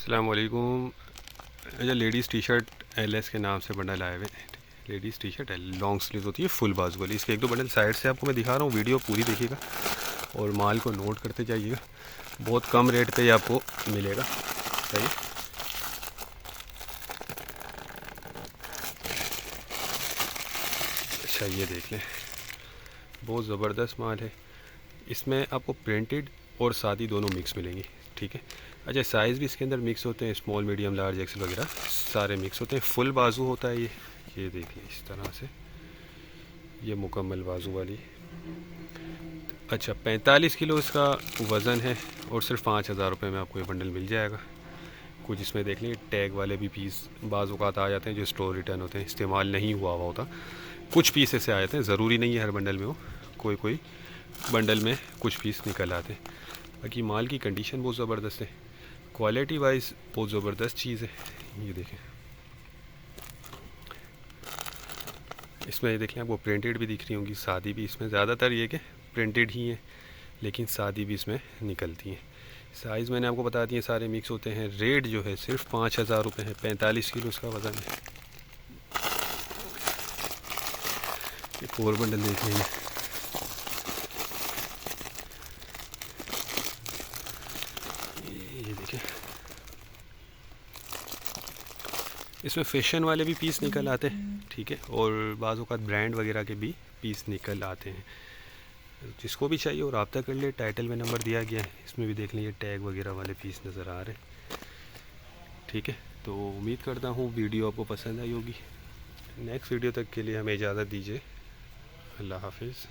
अस्सलाम वालेकुम। अच्छा, लेडीज़ टी शर्ट LS के नाम से बंडल आए हुए हैं। Ladies T shirt long sleeve होती है, फुल बाजू वाली। इसके एक दो बंडल साइड से आपको मैं दिखा रहा हूँ, वीडियो पूरी देखिएगा और माल को नोट करते जाइएगा। बहुत कम रेट पे आपको मिलेगा। सही। अच्छा, ये देख लें, बहुत ज़बरदस्त माल है। इसमें आपको प्रिंटेड और सादी दोनों मिक्स मिलेंगी। ठीक है। अच्छा, साइज़ भी इसके अंदर मिक्स होते हैं, स्मॉल मीडियम लार्ज एक्सल वगैरह सारे मिक्स होते हैं। फुल बाजू होता है ये देखिए इस तरह से, ये मुकम्मल बाजू वाली। अच्छा, 45 किलो इसका वज़न है और सिर्फ 5,000 रुपये में आपको ये बंडल मिल जाएगा। कुछ इसमें देख लें, टैग वाले भी पीस बाज़ औक़ात आ जाते हैं जो स्टोर रिटर्न होते हैं, इस्तेमाल नहीं हुआ होता। कुछ पीस ऐसे आ जाते हैं, ज़रूरी नहीं है हर बंडल में हो, कोई कोई बंडल में कुछ पीस निकल आते हैं। बाकी माल की कंडीशन बहुत ज़बरदस्त है, क्वालिटी वाइज बहुत ज़बरदस्त चीज़ है। ये देखें, इसमें ये देखें आपको प्रिंटेड भी दिख रही होंगी, सादी भी। इसमें ज़्यादातर ये कि प्रिंटेड ही है, लेकिन सादी भी इसमें निकलती हैं। साइज़ मैंने आपको बता दिए, सारे मिक्स होते हैं। रेट जो है सिर्फ 5,000 रुपये है, 45 किलो इसका वज़न है। एक और बंडल देख लेंगे। ये देखें, इसमें फैशन वाले भी पीस निकल आते हैं। ठीक है, और बाज़ औक़ात ब्रांड वगैरह के भी पीस निकल आते हैं। जिसको भी चाहिए और रब्ता कर ले, टाइटल में नंबर दिया गया है, इसमें भी देख लीजिए टैग वगैरह वाले पीस नज़र आ रहे हैं। ठीक है, तो उम्मीद करता हूँ वीडियो आपको पसंद आई होगी। नेक्स्ट वीडियो तक के लिए हमें इजाज़त दीजिए। अल्लाह हाफिज़।